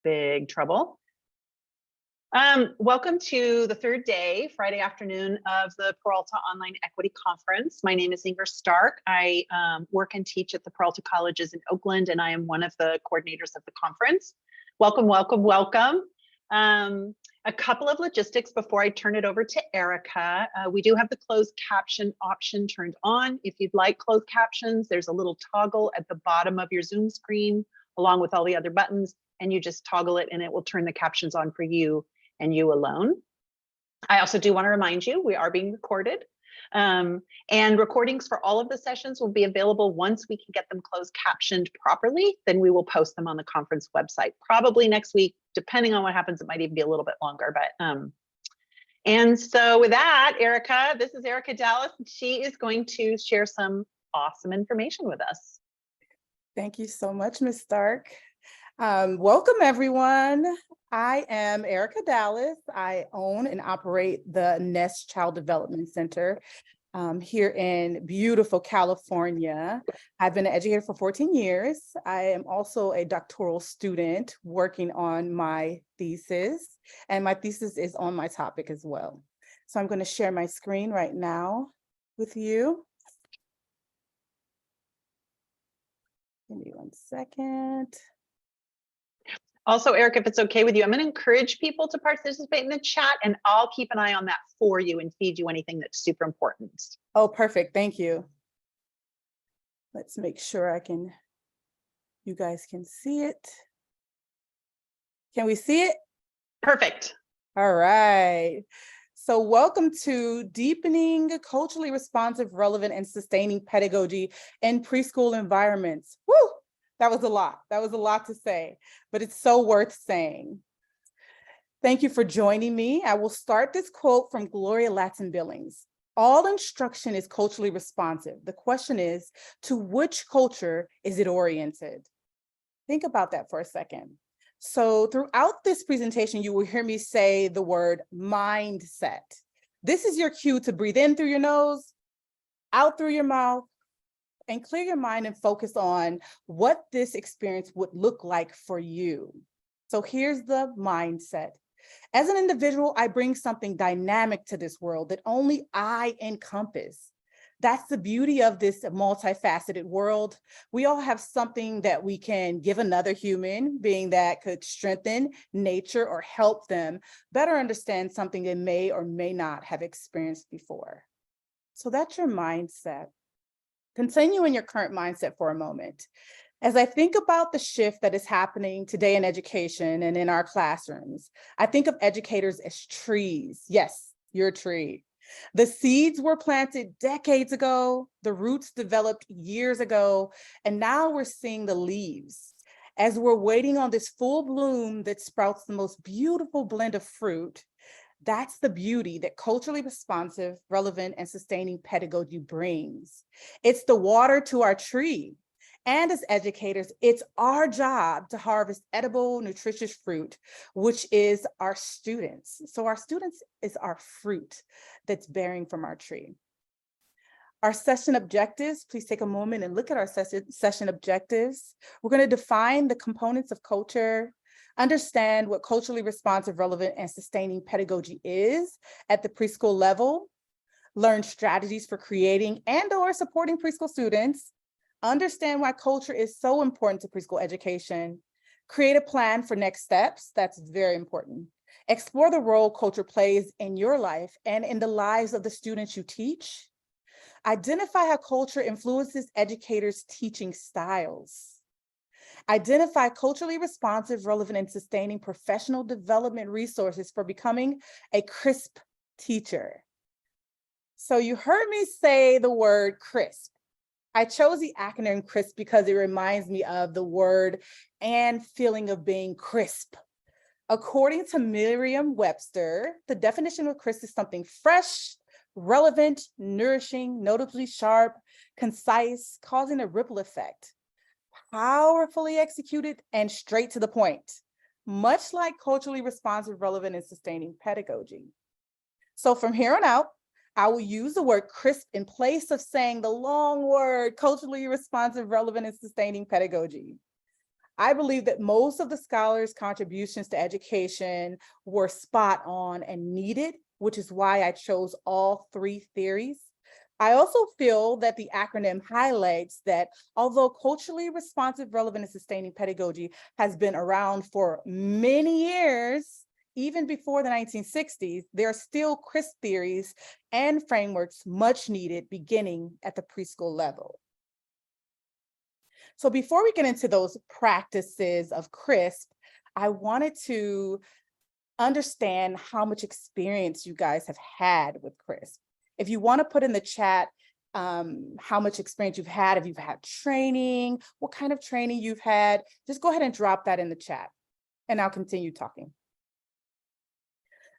big trouble. Welcome to the third day, Friday afternoon of the Peralta Online Equity Conference. My name is Inger Stark. I work and teach at the Peralta Colleges in Oakland, and I am one of the coordinators of the conference. Welcome, welcome, welcome. A couple of logistics before I turn it over to Erica. We do have the closed caption option turned on. If you'd like closed captions, there's a little toggle at the bottom of your Zoom screen, along with all the other buttons, and you just toggle it and it will turn the captions on for you and you alone. I also do want to remind you, we are being recorded. And recordings for all of the sessions will be available once we can get them closed captioned properly. Then we will post them on the conference website, probably next week, depending on what happens. It might even be a little bit longer, but and so with that, Erica, this is Erica Dallas. She is going to share some awesome information with us. Thank you so much, Ms. Stark. Welcome, everyone. I am Erica Dallas. I own and operate the Nest Child Development Center here in beautiful California. I've been an educator for 14 years. I am also a doctoral student working on my thesis, and my thesis is on my topic as well. So I'm going to share my screen right now with you. Give me 1 second. Also, Eric, if it's okay with you, I'm going to encourage people to participate in the chat, and I'll keep an eye on that for you and feed you anything that's super important. Oh, perfect. Thank you. Let's make sure you guys can see it. Can we see it? Perfect. All right. So welcome to Deepening Culturally Responsive, Relevant, and Sustaining Pedagogy in Preschool Environments. Woo! That was a lot. That was a lot to say, but it's so worth saying. Thank you for joining me. I will start this quote from Gloria Ladson-Billings. All instruction is culturally responsive. The question is, to which culture is it oriented? Think about that for a second. So throughout this presentation, you will hear me say the word mindset. This is your cue to breathe in through your nose, out through your mouth, and clear your mind and focus on what this experience would look like for you. So here's the mindset. As an individual, I bring something dynamic to this world that only I encompass. That's the beauty of this multifaceted world. We all have something that we can give another human being that could strengthen nature or help them better understand something they may or may not have experienced before. So that's your mindset. Continue in your current mindset for a moment. As I think about the shift that is happening today in education and in our classrooms, I think of educators as trees. Yes, you're a tree. The seeds were planted decades ago, the roots developed years ago, and now we're seeing the leaves. As we're waiting on this full bloom that sprouts the most beautiful blend of fruit, that's the beauty that culturally responsive, relevant, and sustaining pedagogy brings. It's the water to our tree. And as educators, it's our job to harvest edible, nutritious fruit, which is our students. So our students is our fruit that's bearing from our tree. Our session objectives, please take a moment and look at our session objectives. We're going to define the components of culture, understand what culturally responsive, relevant, and sustaining pedagogy is at the preschool level, learn strategies for creating and/or supporting preschool students, understand why culture is so important to preschool education, create a plan for next steps, that's very important, explore the role culture plays in your life and in the lives of the students you teach, identify how culture influences educators' teaching styles, identify culturally responsive, relevant, and sustaining professional development resources for becoming a CRISP teacher. So you heard me say the word CRISP. I chose the acronym CRISP because it reminds me of the word and feeling of being crisp. According to Merriam-Webster, the definition of crisp is something fresh, relevant, nourishing, notably sharp, concise, causing a ripple effect, powerfully executed, and straight to the point, much like culturally responsive, relevant, and sustaining pedagogy. So from here on out, I will use the word crisp in place of saying the long word culturally responsive, relevant, and sustaining pedagogy. I believe that most of the scholars' contributions to education were spot on and needed, which is why I chose all three theories. I also feel that the acronym highlights that although culturally responsive, relevant, and sustaining pedagogy has been around for many years, even before the 1960s, there are still crisp theories and frameworks much needed beginning at the preschool level. So before we get into those practices of CRISP, I wanted to understand how much experience you guys have had with CRISP. If you want to put in the chat how much experience you've had, if you've had training, what kind of training you've had, just go ahead and drop that in the chat and I'll continue talking.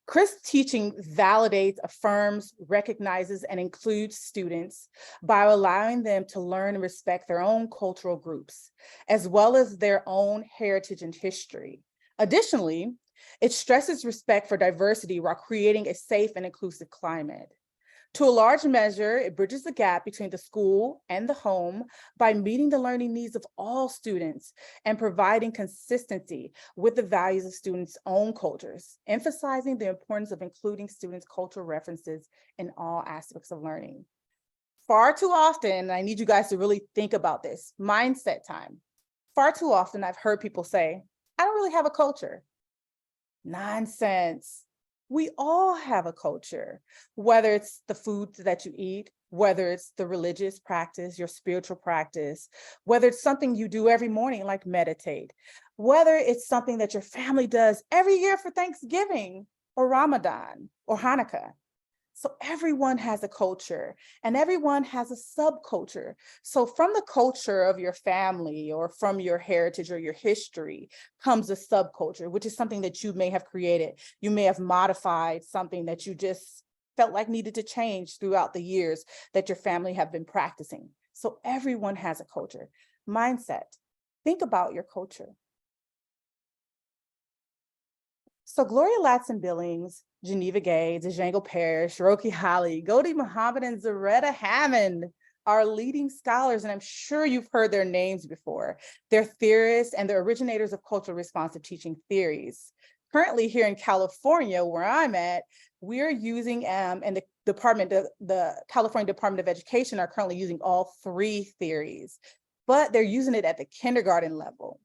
CRISP teaching validates, affirms, recognizes, and includes students by allowing them to learn and respect their own cultural groups, as well as their own heritage and history. Additionally, it stresses respect for diversity while creating a safe and inclusive climate. To a large measure, it bridges the gap between the school and the home by meeting the learning needs of all students and providing consistency with the values of students' own cultures, emphasizing the importance of including students' cultural references in all aspects of learning. Far too often, and I need you guys to really think about this, mindset time. Far too often, I've heard people say, I don't really have a culture. Nonsense. We all have a culture, whether it's the food that you eat, whether it's the religious practice, your spiritual practice, whether it's something you do every morning, like meditate, whether it's something that your family does every year for Thanksgiving or Ramadan or Hanukkah. So everyone has a culture and everyone has a subculture. So from the culture of your family or from your heritage or your history comes a subculture, which is something that you may have created. You may have modified something that you just felt like needed to change throughout the years that your family have been practicing. So everyone has a culture. Mindset. Think about your culture. So Gloria Ladson-Billings, Geneva Gay, Django Parrish, Cherokee Holly, Gholdy Muhammad, and Zaretta Hammond are leading scholars, and I'm sure you've heard their names before. They're theorists and they're originators of cultural responsive teaching theories. Currently here in California, where I'm at, we're using, and the California Department of Education are currently using all three theories, but they're using it at the kindergarten level.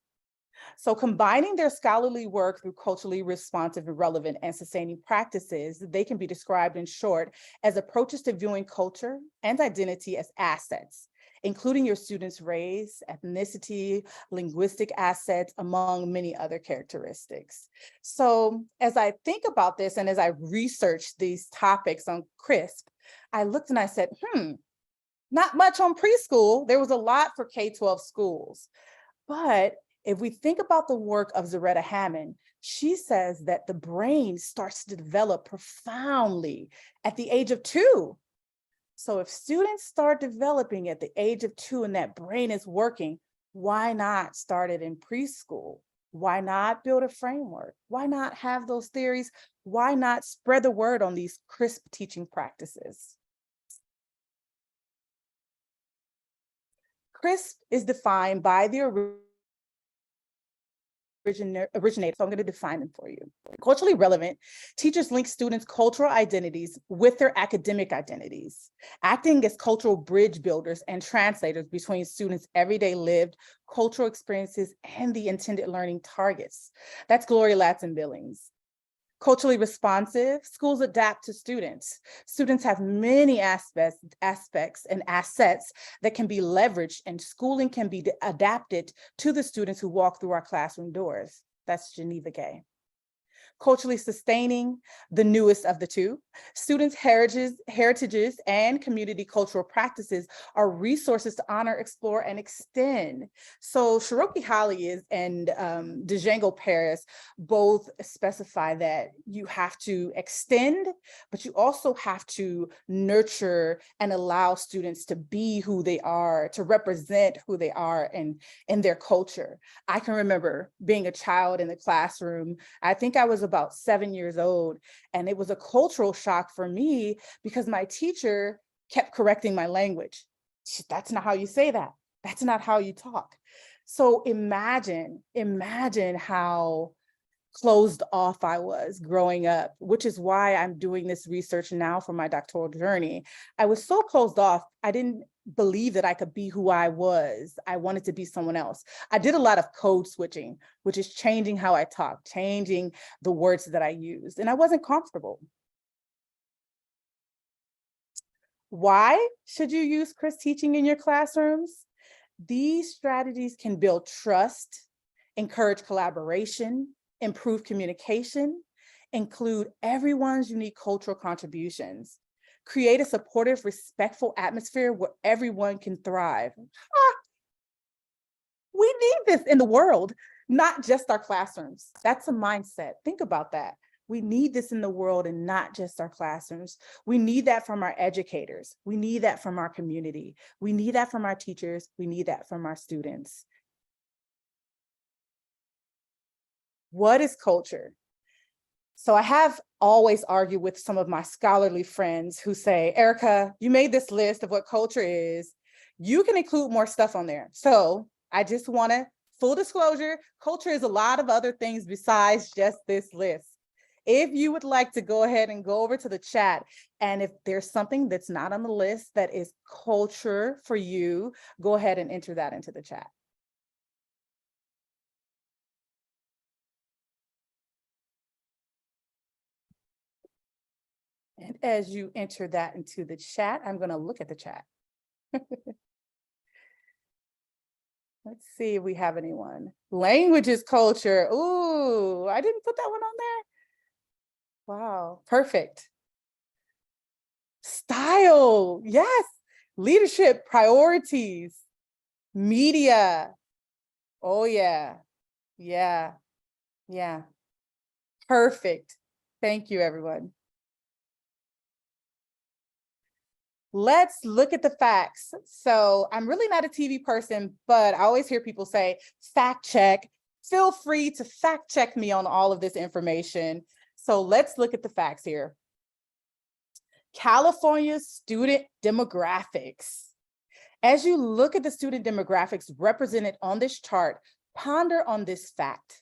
So combining their scholarly work through culturally responsive, relevant, and sustaining practices, they can be described in short as approaches to viewing culture and identity as assets, including your students' race, ethnicity, linguistic assets, among many other characteristics. So as I think about this and as I researched these topics on CRISP, I looked and I said, not much on preschool. There was a lot for K-12 schools, but if we think about the work of Zaretta Hammond, she says that the brain starts to develop profoundly at the age of 2. So if students start developing at the age of 2 and that brain is working, why not start it in preschool? Why not build a framework? Why not have those theories? Why not spread the word on these CRISP teaching practices? CRISP is defined by the originator, so I'm going to define them for you. Culturally relevant, teachers link students' cultural identities with their academic identities, acting as cultural bridge builders and translators between students' everyday lived cultural experiences and the intended learning targets. That's Gloria Ladson-Billings. Culturally responsive, schools adapt to students. Students have many aspects and assets that can be leveraged, and schooling can be adapted to the students who walk through our classroom doors. That's Geneva Gay. Culturally sustaining, the newest of the two. Students' heritages and community cultural practices are resources to honor, explore, and extend. So Cherokee Holly and Django Parrish both specify that you have to extend, but you also have to nurture and allow students to be who they are, to represent who they are in their culture. I can remember being a child in the classroom. I think I was about 7 years old, and it was a cultural shock for me because my teacher kept correcting my language. That's not how you say that. That's not how you talk. So imagine how closed off I was growing up, which is why I'm doing this research now for my doctoral journey. I was so closed off, I didn't believe that I could be who I was. I wanted to be someone else. I did a lot of code switching, which is changing how I talk, changing the words that I used, and I wasn't comfortable. Why should you use CRIS teaching in your classrooms? These strategies can build trust, encourage collaboration, improve communication, include everyone's unique cultural contributions, create a supportive, respectful atmosphere where everyone can thrive. We need this in the world, not just our classrooms. That's a mindset. Think about that. We need this in the world and not just our classrooms. We need that from our educators. We need that from our community. We need that from our teachers. We need that from our students. What is culture? So I have always argued with some of my scholarly friends who say, Erica, you made this list of what culture is. You can include more stuff on there. So I just want to, full disclosure, culture is a lot of other things besides just this list. If you would like to go ahead and go over to the chat, and if there's something that's not on the list that is culture for you, go ahead and enter that into the chat. And as you enter that into the chat, I'm going to look at the chat. Let's see if we have anyone. Language is culture. Ooh, I didn't put that one on there. Wow, perfect. Style, yes. Leadership, priorities, media. Oh yeah, yeah, yeah. Perfect. Thank you, everyone. Let's look at the facts. So I'm really not a TV person, but I always hear people say, fact check. Feel free to fact check me on all of this information. So let's look at the facts here. California's student demographics. As you look at the student demographics represented on this chart, ponder on this fact.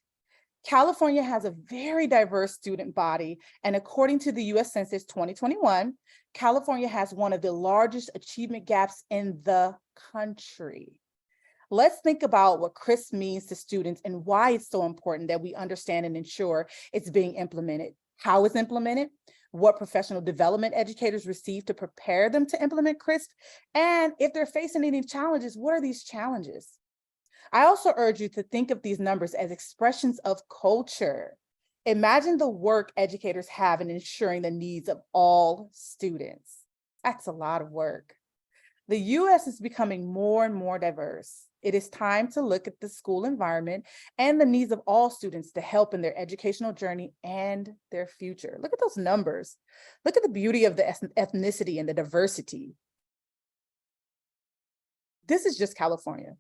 California has a very diverse student body, and according to the US Census 2021, California has one of the largest achievement gaps in the country. Let's think about what CRIS means to students and why it's so important that we understand and ensure it's being implemented, how it's implemented, what professional development educators receive to prepare them to implement CRIS, and if they're facing any challenges, what are these challenges? I also urge you to think of these numbers as expressions of culture. Imagine the work educators have in ensuring the needs of all students. That's a lot of work. The US is becoming more and more diverse. It is time to look at the school environment and the needs of all students to help in their educational journey and their future. Look at those numbers. Look at the beauty of the ethnicity and the diversity. This is just California.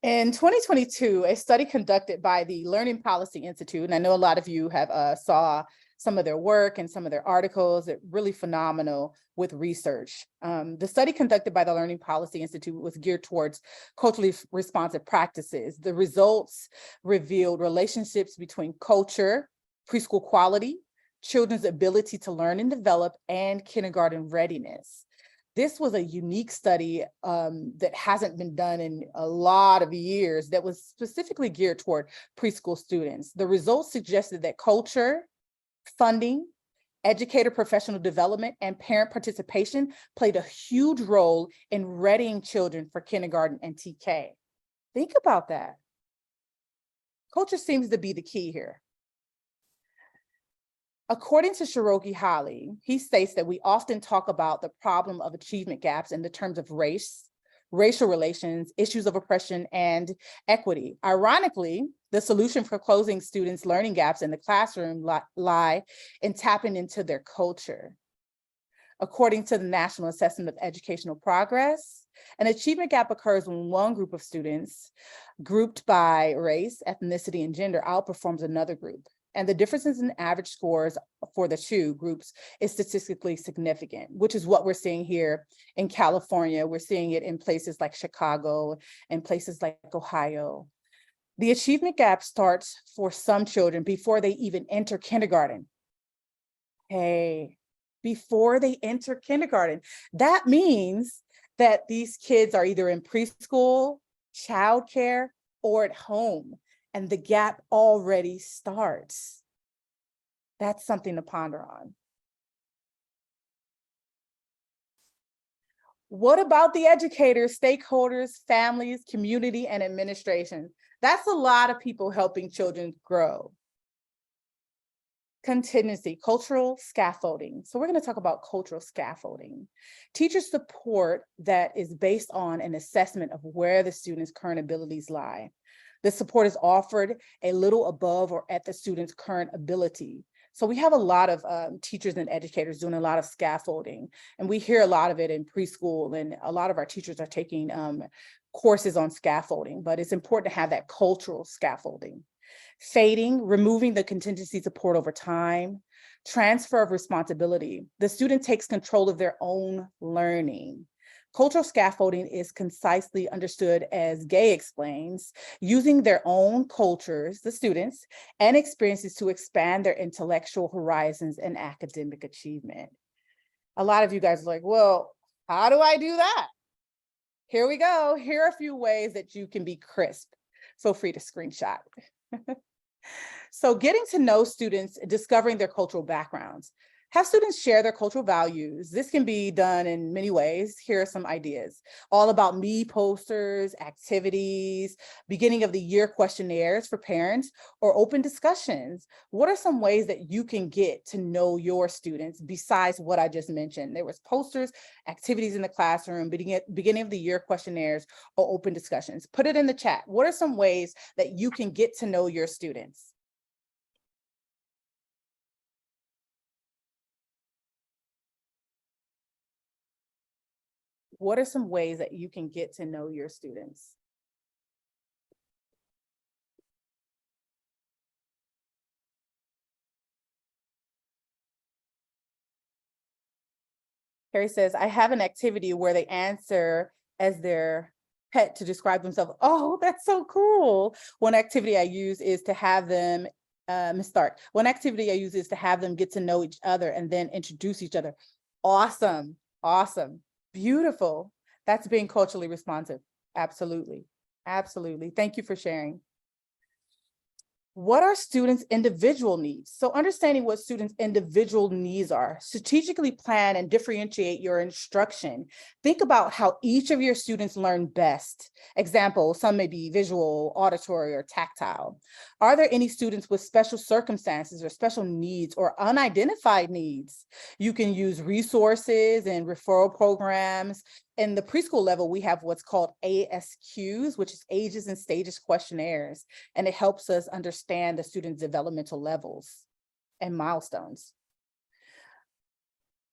In 2022, a study conducted by the Learning Policy Institute, and I know a lot of you have saw some of their work and some of their articles, they're really phenomenal with research. The study conducted by the Learning Policy Institute was geared towards culturally responsive practices. The results revealed relationships between culture, preschool quality, children's ability to learn and develop, and kindergarten readiness. This was a unique study that hasn't been done in a lot of years that was specifically geared toward preschool students. The results suggested that culture, funding, educator professional development, and parent participation played a huge role in readying children for kindergarten and TK. Think about that. Culture seems to be the key here. According to Shiroki Hali, he states that we often talk about the problem of achievement gaps in the terms of race, racial relations, issues of oppression, and equity. Ironically, the solution for closing students' learning gaps in the classroom lie in tapping into their culture. According to the National Assessment of Educational Progress, an achievement gap occurs when one group of students, grouped by race, ethnicity, and gender, outperforms another group. And the differences in average scores for the two groups is statistically significant, which is what we're seeing here in California. We're seeing it in places like Chicago and places like Ohio. The achievement gap starts for some children before they even enter kindergarten. Hey, before they enter kindergarten. That means that these kids are either in preschool, childcare, or at home, and the gap already starts. That's something to ponder on. What about the educators, stakeholders, families, community, and administration? That's a lot of people helping children grow. Contingency, cultural scaffolding. So we're going to talk about cultural scaffolding. Teacher support that is based on an assessment of where the student's current abilities lie. The support is offered a little above or at the student's current ability. So we have a lot of teachers and educators doing a lot of scaffolding, and we hear a lot of it in preschool, and a lot of our teachers are taking courses on scaffolding, but it's important to have that cultural scaffolding. Fading, removing the contingency support over time. Transfer of responsibility. The student takes control of their own learning. Cultural scaffolding is concisely understood as Gay explains, using their own cultures, the students, and experiences to expand their intellectual horizons and academic achievement. A lot of you guys are like, well, how do I do that? Here we go. Here are a few ways that you can be crisp. Feel free to screenshot. So getting to know students, discovering their cultural backgrounds. Have students share their cultural values. This can be done in many ways. Here are some ideas. All about me posters, activities, beginning of the year questionnaires for parents, or open discussions. What are some ways that you can get to know your students besides what I just mentioned? There was posters, activities in the classroom, beginning of the year questionnaires, or open discussions. Put it in the chat. What are some ways that you can get to know your students? What are some ways that you can get to know your students? Carrie says, I have an activity where they answer as their pet to describe themselves. Oh, that's so cool. One activity I use is to have them, Ms. Stark, one activity I use is to have them get to know each other and then introduce each other. Awesome, awesome. Beautiful. That's being culturally responsive. Absolutely. Absolutely. Thank you for sharing. What are students' individual needs? So understanding what students' individual needs are, strategically plan and differentiate your instruction. Think about how each of your students learn best. Example, some may be visual, auditory, or tactile. Are there any students with special circumstances or special needs or unidentified needs? You can use resources and referral programs. In the preschool level, we have what's called ASQs, which is ages and stages questionnaires, and it helps us understand the students' developmental levels and milestones.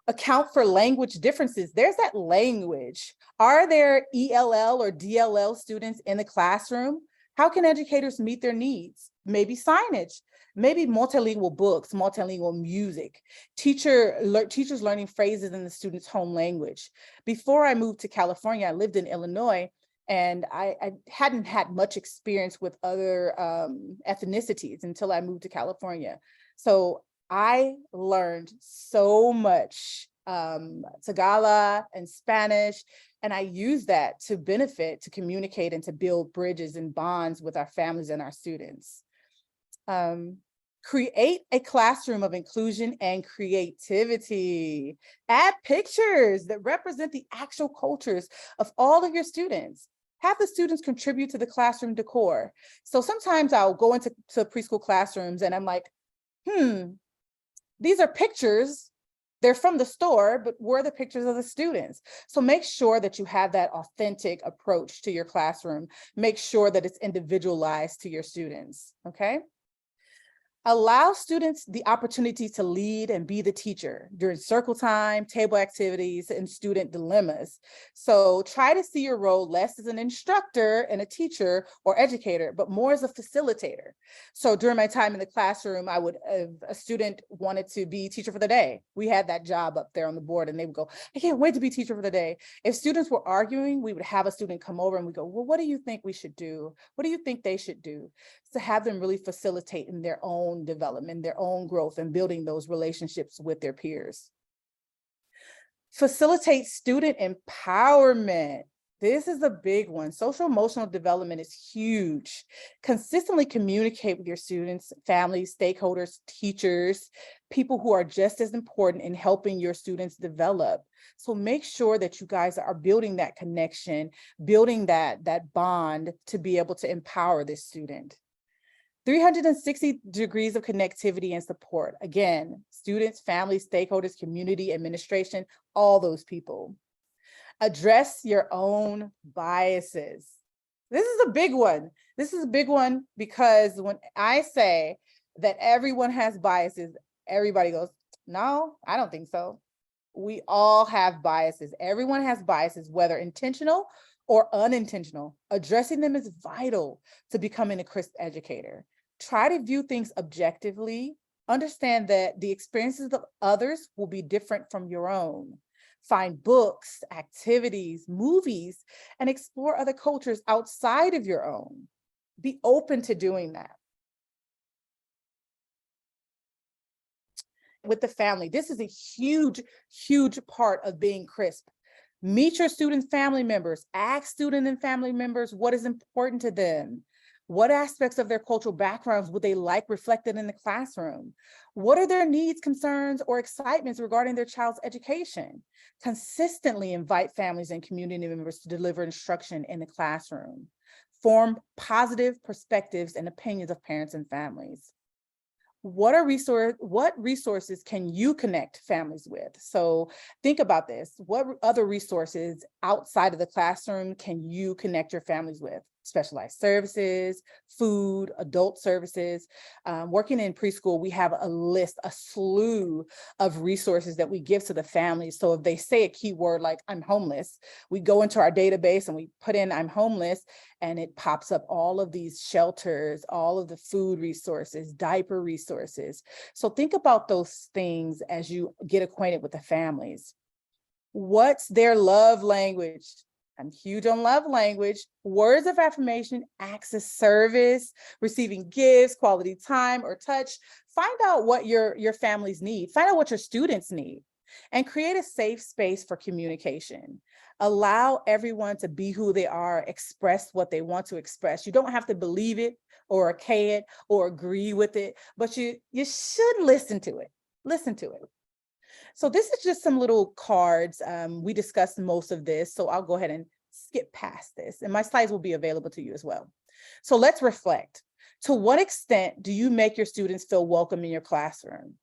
Account for language differences. There's that language. Are there ELL or DLL students in the classroom? How can educators meet their needs? Maybe signage, maybe multilingual books, multilingual music, teachers learning phrases in the student's home language. Before I moved to California, I lived in Illinois, and I hadn't had much experience with other ethnicities until I moved to California. So I learned so much Tagalog and Spanish, and I use that to benefit, to communicate, and to build bridges and bonds with our families and our students. Create a classroom of inclusion and creativity. Add pictures that represent the actual cultures of all of your students. Have the students contribute to the classroom decor. So sometimes I'll go into preschool classrooms and I'm like, these are pictures. They're from the store, but where are the pictures of the students? So make sure that you have that authentic approach to your classroom. Make sure that it's individualized to your students, okay? Allow students the opportunity to lead and be the teacher during circle time, table activities, and student dilemmas. So try to see your role less as an instructor and a teacher or educator, but more as a facilitator. So during my time in the classroom, I would, if a student wanted to be teacher for the day, we had that job up there on the board and they would go, I can't wait to be teacher for the day. If students were arguing, we would have a student come over and we go, well, what do you think we should do? What do you think they should do? To have them really facilitate in their own development, their own growth, and building those relationships with their peers. Facilitate student empowerment. This is a big one. Social emotional development is huge. Consistently communicate with your students, families, stakeholders, teachers, people who are just as important in helping your students develop. So make sure that you guys are building that connection, building that bond to be able to empower this student. 360 degrees of connectivity and support. Again, students, families, stakeholders, community, administration, all those people. Address your own biases. This is a big one. This is a big one because when I say that everyone has biases, everybody goes, no, I don't think so. We all have biases. Everyone has biases, whether intentional or unintentional. Addressing them is vital to becoming a crisp educator. Try to view things objectively. Understand that the experiences of others will be different from your own. Find books, activities, movies, and explore other cultures outside of your own. Be open to doing that. With the family, this is a huge, huge part of being crisp. Meet your student family members. Ask student and family members what is important to them. What aspects of their cultural backgrounds would they like reflected in the classroom? What are their needs, concerns, or excitements regarding their child's education? Consistently invite families and community members to deliver instruction in the classroom. Form positive perspectives and opinions of parents and families. What resources can you connect families with? So think about this. What other resources outside of the classroom can you connect your families with? Specialized services, food, adult services. Working in preschool, we have a list, a slew of resources that we give to the families. So if they say a keyword like I'm homeless, we go into our database and we put in I'm homeless, and it pops up all of these shelters, all of the food resources, diaper resources. So think about those things as you get acquainted with the families. What's their love language? I'm huge on love language. Words of affirmation, acts of service, receiving gifts, quality time or touch. Find out what your families need. Find out what your students need, and create a safe space for communication. Allow everyone to be who they are, express what they want to express. You don't have to believe it or okay it or agree with it, but you should listen to it. Listen to it. So this is just some little cards. We discussed most of this, so I'll go ahead and skip past this, and my slides will be available to you as well. So let's reflect. To what extent do you make your students feel welcome in your classroom?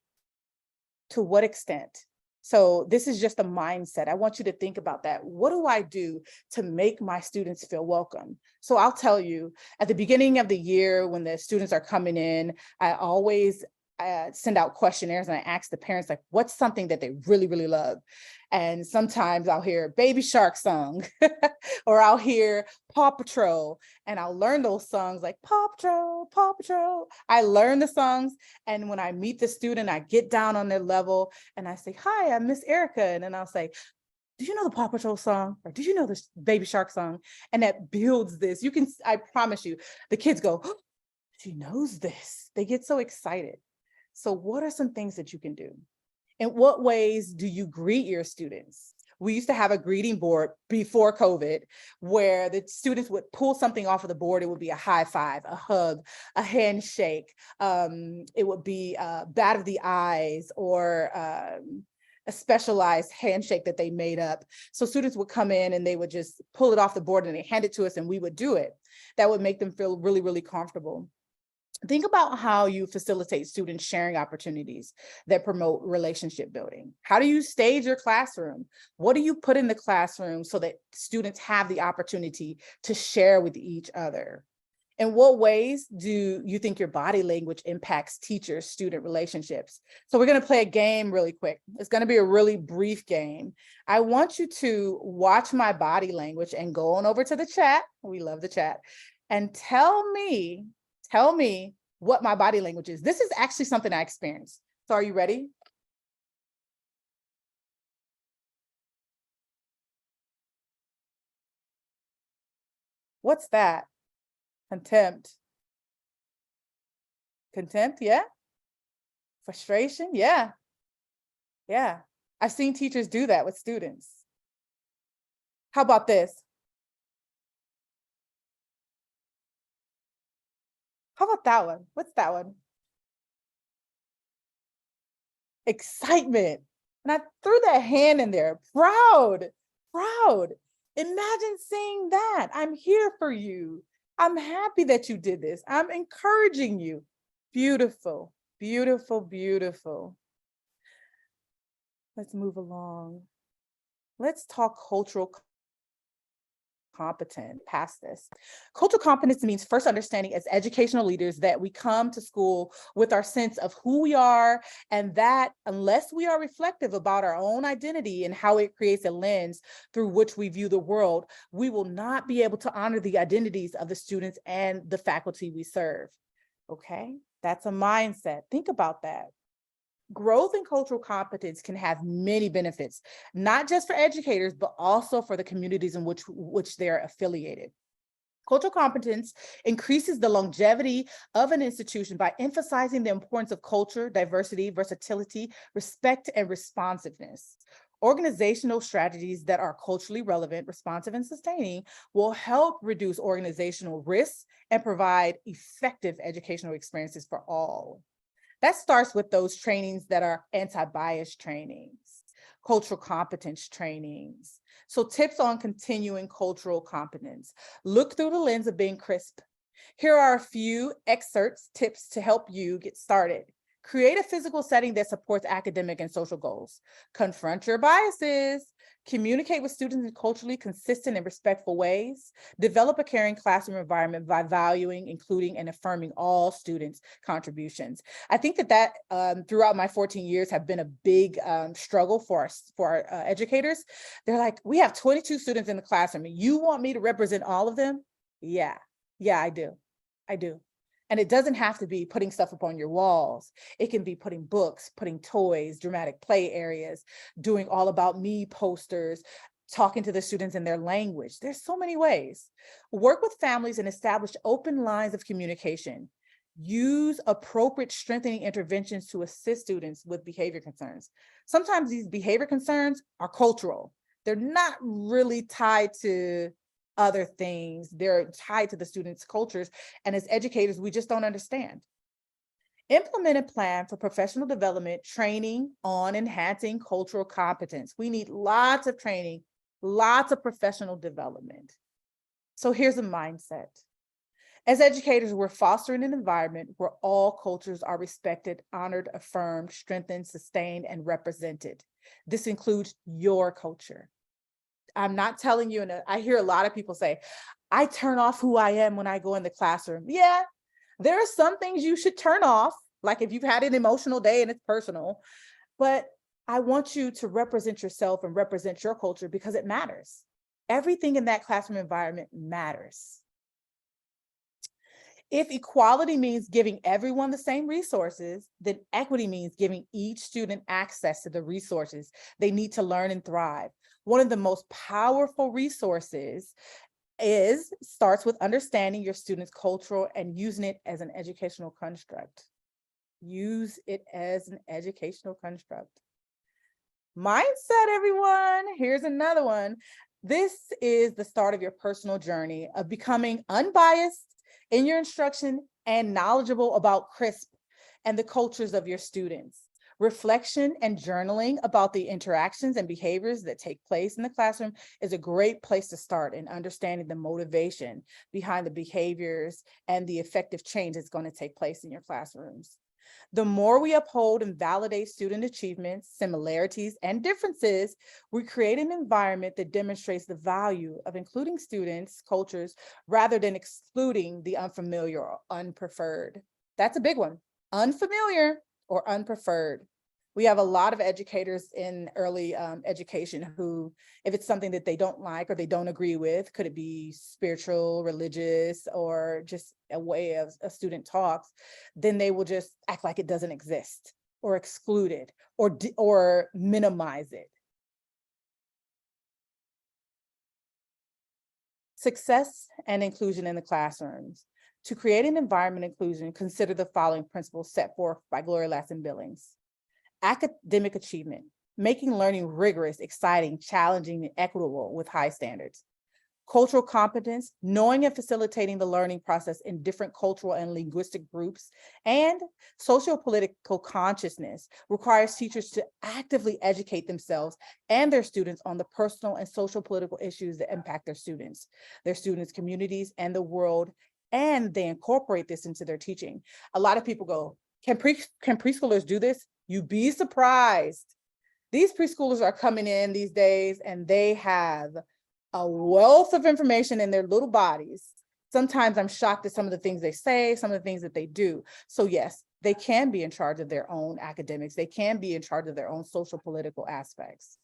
To what extent? So this is just a mindset. I want you to think about that. What do I do to make my students feel welcome? So I'll tell you, at the beginning of the year, when the students are coming in, I always send out questionnaires and I ask the parents, like, what's something that they really, really love? And sometimes I'll hear Baby Shark song or I'll hear Paw Patrol, and I'll learn those songs like Paw Patrol, Paw Patrol. I learn the songs, and when I meet the student, I get down on their level and I say, hi, I'm Miss Erica. And then I'll say, do you know the Paw Patrol song? Or do you know this Baby Shark song? And that builds this. You can, I promise you, the kids go, oh, she knows this. They get so excited. So what are some things that you can do? In what ways do you greet your students? We used to have a greeting board before COVID where the students would pull something off of the board. It would be a high five, a hug, a handshake. It would be bat of the eyes or a specialized handshake that they made up. So students would come in and they would just pull it off the board and they hand it to us and we would do it. That would make them feel really, really comfortable. Think about how you facilitate student sharing opportunities that promote relationship building. How do you stage your classroom? What do you put in the classroom so that students have the opportunity to share with each other? In what ways do you think your body language impacts teacher-student relationships? So we're going to play a game really quick. It's going to be a really brief game. I want you to watch my body language and go on over to the chat. We love the chat. And tell me what my body language is. This is actually something I experienced. So are you ready? What's that? Contempt. Contempt, yeah. Frustration, yeah. Yeah. I've seen teachers do that with students. How about this? How about that one? What's that one? Excitement. And I threw that hand in there. Proud, proud. Imagine saying that. I'm here for you. I'm happy that you did this. I'm encouraging you. Beautiful, beautiful, beautiful. Let's move along. Let's talk cultural competent past this. Cultural competence means first understanding as educational leaders that we come to school with our sense of who we are, and that unless we are reflective about our own identity and how it creates a lens through which we view the world, we will not be able to honor the identities of the students and the faculty we serve. Okay, that's a mindset. Think about that. Growth in cultural competence can have many benefits, not just for educators, but also for the communities in which they're affiliated. Cultural competence increases the longevity of an institution by emphasizing the importance of culture, diversity, versatility, respect, and responsiveness. Organizational strategies that are culturally relevant, responsive, and sustaining will help reduce organizational risks and provide effective educational experiences for all. That starts with those trainings that are anti-bias trainings, cultural competence trainings. So tips on continuing cultural competence. Look through the lens of being crisp. Here are a few excerpts, tips to help you get started. Create a physical setting that supports academic and social goals. Confront your biases. Communicate with students in culturally consistent and respectful ways. Develop a caring classroom environment by valuing, including, and affirming all students' contributions. I think that throughout my 14 years have been a big struggle for our educators. They're like, we have 22 students in the classroom and you want me to represent all of them? Yeah, I do. And it doesn't have to be putting stuff up on your walls. It can be putting books, putting toys, dramatic play areas, doing all about me posters, talking to the students in their language. There's so many ways. Work with families and establish open lines of communication. Use appropriate strengthening interventions to assist students with behavior concerns. Sometimes these behavior concerns are cultural. They're not really tied to other things. They're tied to the students' cultures. And as educators, we just don't understand. Implement a plan for professional development, training on enhancing cultural competence. We need lots of training, lots of professional development. So here's a mindset. As educators, we're fostering an environment where all cultures are respected, honored, affirmed, strengthened, sustained, and represented. This includes your culture. I'm not telling you, and I hear a lot of people say, I turn off who I am when I go in the classroom. Yeah, there are some things you should turn off, like if you've had an emotional day and it's personal, but I want you to represent yourself and represent your culture because it matters. Everything in that classroom environment matters. If equality means giving everyone the same resources, then equity means giving each student access to the resources they need to learn and thrive. One of the most powerful resources starts with understanding your students' cultural and using it as an educational construct. Use it as an educational construct. Mindset, everyone. Here's another one. This is the start of your personal journey of becoming unbiased in your instruction and knowledgeable about CRISP and the cultures of your students. Reflection and journaling about the interactions and behaviors that take place in the classroom is a great place to start in understanding the motivation behind the behaviors and the effective change that's going to take place in your classrooms. The more we uphold and validate student achievements, similarities, and differences, we create an environment that demonstrates the value of including students' cultures rather than excluding the unfamiliar or unpreferred. That's a big one. Unfamiliar or unpreferred. We have a lot of educators in early education who, if it's something that they don't like or they don't agree with, could it be spiritual, religious, or just a way of a student talks, then they will just act like it doesn't exist or exclude it or minimize it. Success and inclusion in the classrooms. To create an environment of inclusion, consider the following principles set forth by Gloria Ladson-Billings. Academic achievement, making learning rigorous, exciting, challenging, and equitable with high standards. Cultural competence, knowing and facilitating the learning process in different cultural and linguistic groups. And socio-political consciousness requires teachers to actively educate themselves and their students on the personal and social political issues that impact their students, communities, and the world, and they incorporate this into their teaching. A lot of people go, can preschoolers do this? You'd be surprised. These preschoolers are coming in these days and they have a wealth of information in their little bodies. Sometimes I'm shocked at some of the things they say, some of the things that they do. So yes, they can be in charge of their own academics. They can be in charge of their own social political aspects.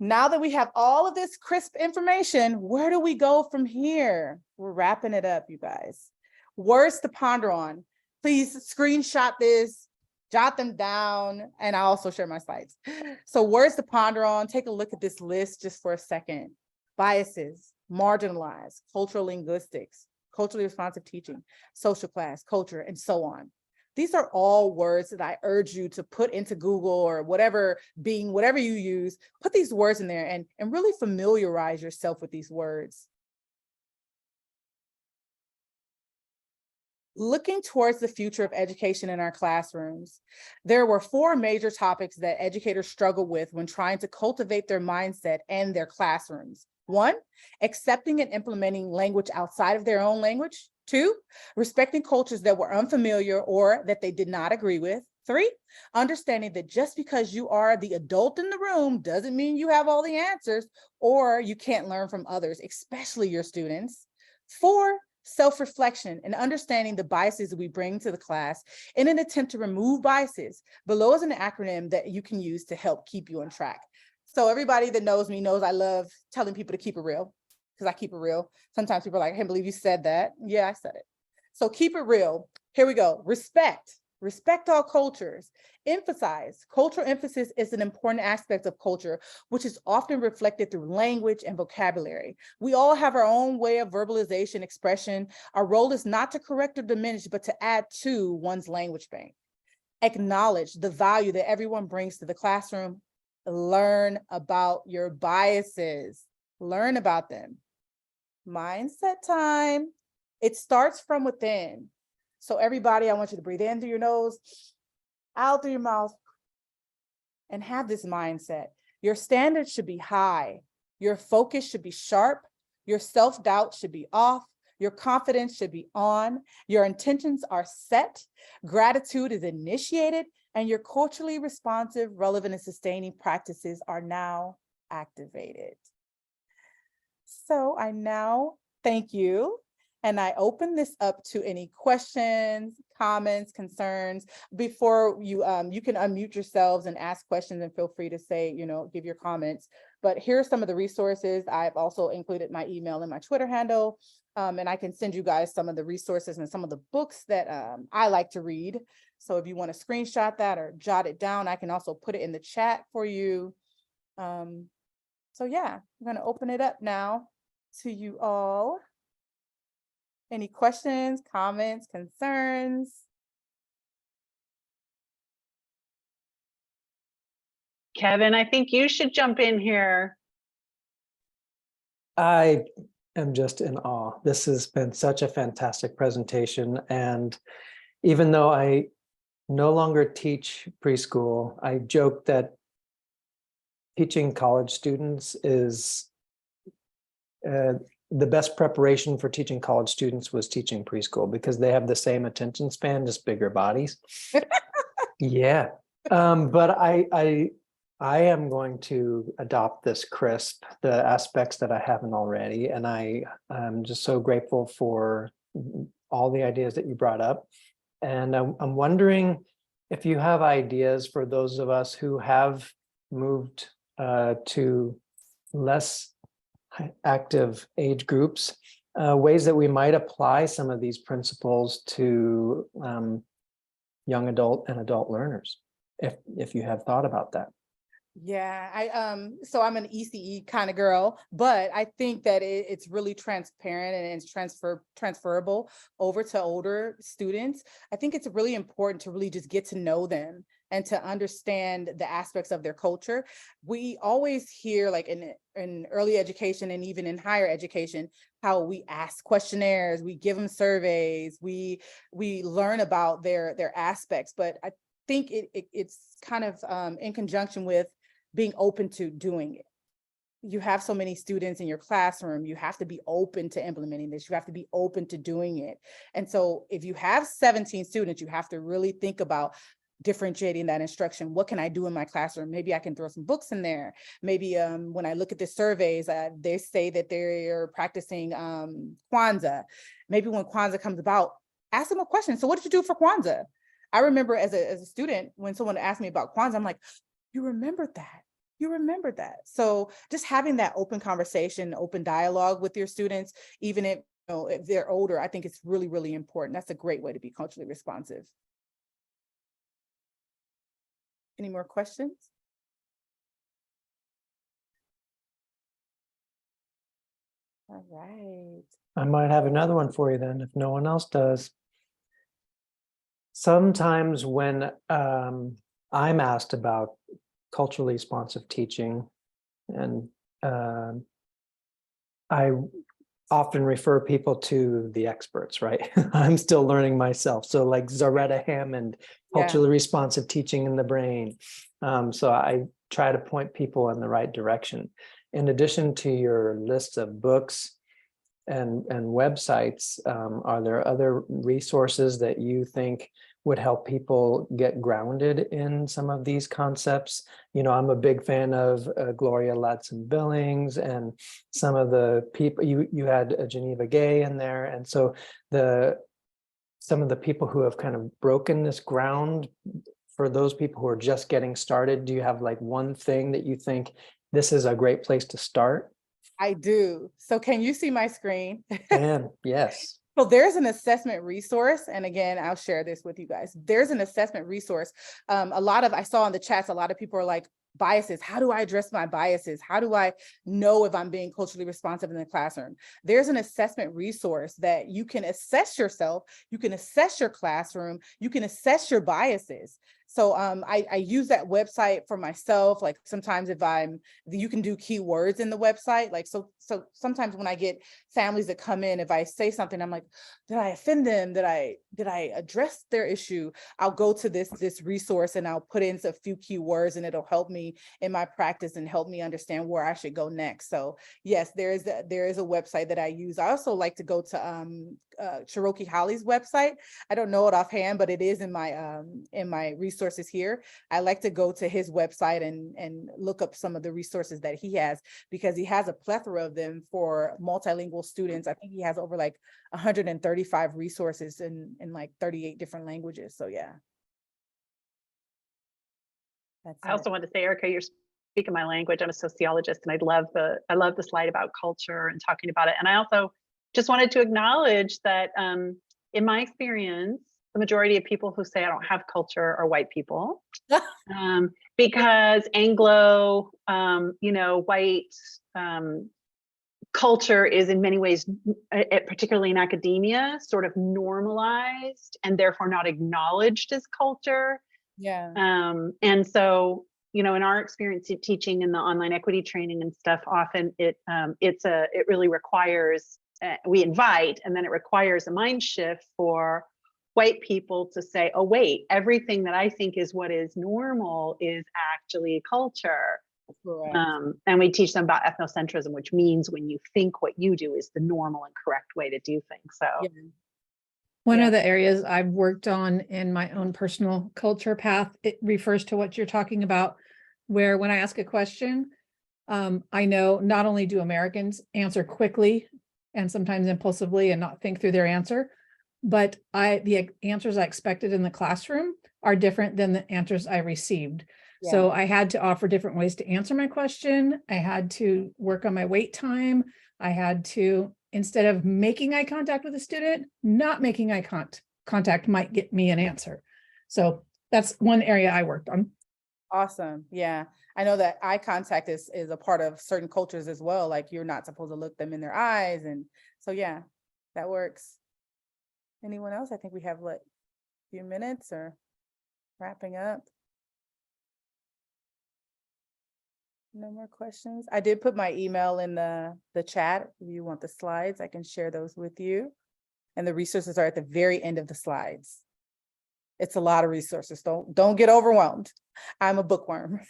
Now that we have all of this crisp information, where do we go from here? We're wrapping it up, you guys. Words to ponder on. Please screenshot this, jot them down, and I also share my slides. So words to ponder on, take a look at this list just for a second. Biases, marginalized, cultural linguistics, culturally responsive teaching, social class, culture, and so on. These are all words that I urge you to put into Google or whatever you use, put these words in there and really familiarize yourself with these words. Looking towards the future of education in our classrooms, there were 4 major topics that educators struggle with when trying to cultivate their mindset and their classrooms. 1, accepting and implementing language outside of their own language. 2, respecting cultures that were unfamiliar or that they did not agree with. 3, understanding that just because you are the adult in the room doesn't mean you have all the answers or you can't learn from others, especially your students. 4, self-reflection and understanding the biases that we bring to the class in an attempt to remove biases. Below is an acronym that you can use to help keep you on track. So everybody that knows me knows I love telling people to keep it real, because I keep it real. Sometimes people are like, I can't believe you said that. Yeah, I said it. So keep it real. Here we go. Respect all cultures. Emphasize. Cultural emphasis is an important aspect of culture, which is often reflected through language and vocabulary. We all have our own way of verbalization, expression. Our role is not to correct or diminish, but to add to one's language bank. Acknowledge the value that everyone brings to the classroom. Learn about your biases. Learn about them. Mindset time. It starts from within. So everybody, I want you to breathe in through your nose, out through your mouth, and have this mindset. Your standards should be high. Your focus should be sharp. Your self-doubt should be off. Your confidence should be on. Your intentions are set. Gratitude is initiated, and your culturally responsive, relevant, and sustaining practices are now activated. So I now thank you. And I open this up to any questions, comments, concerns. Before you, you can unmute yourselves and ask questions and feel free to say, give your comments. But here are some of the resources. I've also included my email and my Twitter handle. And I can send you guys some of the resources and some of the books that I like to read. So if you want to screenshot that or jot it down, I can also put it in the chat for you. So yeah, I'm going to open it up now to you all. Any questions, comments, concerns? Kevin, I think you should jump in here. I am just in awe. This has been such a fantastic presentation. And even though I no longer teach preschool, I joke that teaching college students is the best preparation for teaching college students was teaching preschool, because they have the same attention span, just bigger bodies. Yeah. But I am going to adopt this CRISP, the aspects that I haven't already. And I'm just so grateful for all the ideas that you brought up. And I'm wondering if you have ideas for those of us who have moved to less active age groups, ways that we might apply some of these principles to young adult and adult learners, if you have thought about that. Yeah, so I'm an ECE kind of girl, but I think that it's really transparent and it's transferable over to older students. I think it's really important to really just get to know them and to understand the aspects of their culture. We always hear, like in early education and even in higher education, how we ask questionnaires, we give them surveys, we learn about their aspects, but I think it's kind of in conjunction with being open to doing it. You have so many students in your classroom, you have to be open to implementing this, you have to be open to doing it. And so if you have 17 students, you have to really think about differentiating that instruction. What can I do in my classroom? Maybe I can throw some books in there. Maybe when I look at the surveys, they say that they're practicing Kwanzaa. Maybe when Kwanzaa comes about, ask them a question. So what did you do for Kwanzaa? I remember as a student, when someone asked me about Kwanzaa, I'm like, you remembered that. You remembered that. So just having that open conversation, open dialogue with your students, even if, if they're older, I think it's really, really important. That's a great way to be culturally responsive. Any more questions? All right. I might have another one for you then, if no one else does. Sometimes when I'm asked about culturally responsive teaching, and I often refer people to the experts, right? I'm still learning myself. So like Zaretta Hammond, culturally responsive teaching in the brain. So I try to point people in the right direction. In addition to your list of books and websites, are there other resources that you think would help people get grounded in some of these concepts? You know, I'm a big fan of Gloria Ladson-Billings and some of the people, you had Geneva Gay in there. And so some of the people who have kind of broken this ground for those people who are just getting started, do you have like one thing that you think this is a great place to start? I do. So can you see my screen? And yes. So there's an assessment resource. And again, I'll share this with you guys. There's an assessment resource. I saw in the chats, a lot of people are like, biases. How do I address my biases? How do I know if I'm being culturally responsive in the classroom? There's an assessment resource that you can assess yourself. You can assess your classroom. You can assess your biases. So I use that website for myself. Like sometimes you can do keywords in the website. Like, so sometimes when I get families that come in, if I say something, I'm like, did I offend them? Did I address their issue? I'll go to this resource and I'll put in a few keywords and it'll help me in my practice and help me understand where I should go next. So yes, there is a website that I use. I also like to go to Cherokee Holly's website. I don't know it offhand, but it is in my resources here. I like to go to his website and look up some of the resources that he has, because he has a plethora of them for multilingual students. I think he has over like 135 resources in like 38 different languages. So yeah. I also want to say, Erica, you're speaking my language. I'm a sociologist, and I love the slide about culture and talking about it. And I also just wanted to acknowledge that in my experience, the majority of people who say I don't have culture are white people, because Anglo, white culture is in many ways, particularly in academia, sort of normalized and therefore not acknowledged as culture. Yeah. And so, in our experience in teaching in the online equity training and stuff, often it really requires, we invite, and then it requires a mind shift for white people to say, oh, wait, everything that I think is what is normal is actually culture. Correct. And we teach them about ethnocentrism, which means when you think what you do is the normal and correct way to do things. So Yeah. One Yeah. of the areas I've worked on in my own personal culture path, it refers to what you're talking about, where when I ask a question, I know not only do Americans answer quickly and sometimes impulsively and not think through their answer, but the answers I expected in the classroom are different than the answers I received. Yeah. So I had to offer different ways to answer my question. I had to work on my wait time. I had to, instead of making eye contact with a student, not making eye contact might get me an answer. So that's one area I worked on. Awesome. Yeah. I know that eye contact is a part of certain cultures as well. Like you're not supposed to look them in their eyes. And so, yeah, that works. Anyone else? I think we have a few minutes or wrapping up. No more questions. I did put my email in the chat. If you want the slides, I can share those with you. And the resources are at the very end of the slides. It's a lot of resources. Don't get overwhelmed. I'm a bookworm.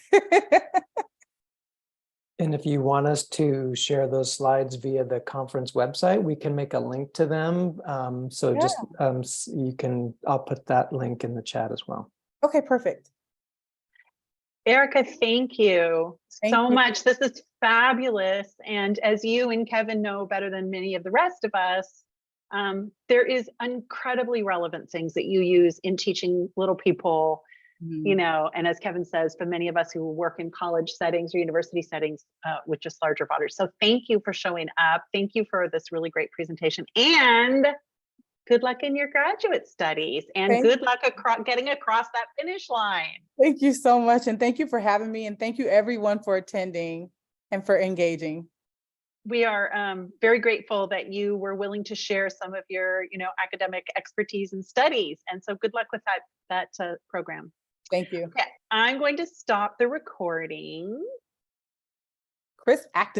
And if you want us to share those slides via the conference website, we can make a link to them. So Yeah. just I'll put that link in the chat as well. Okay, perfect. Erica, thank you Thank so you. much. This is fabulous. And as you and Kevin know better than many of the rest of us, there is incredibly relevant things that you use in teaching little people, you know, and as Kevin says, for many of us who work in college settings or university settings with just larger bodies. So thank you for showing up. Thank you for this really great presentation, and good luck in your graduate studies, and good luck getting across that finish line. Thank you so much. And thank you for having me. And thank you everyone for attending and for engaging. We are very grateful that you were willing to share some of your, you know, academic expertise and studies. And so good luck with that program. Thank you. Okay, I'm going to stop the recording. Chris, active.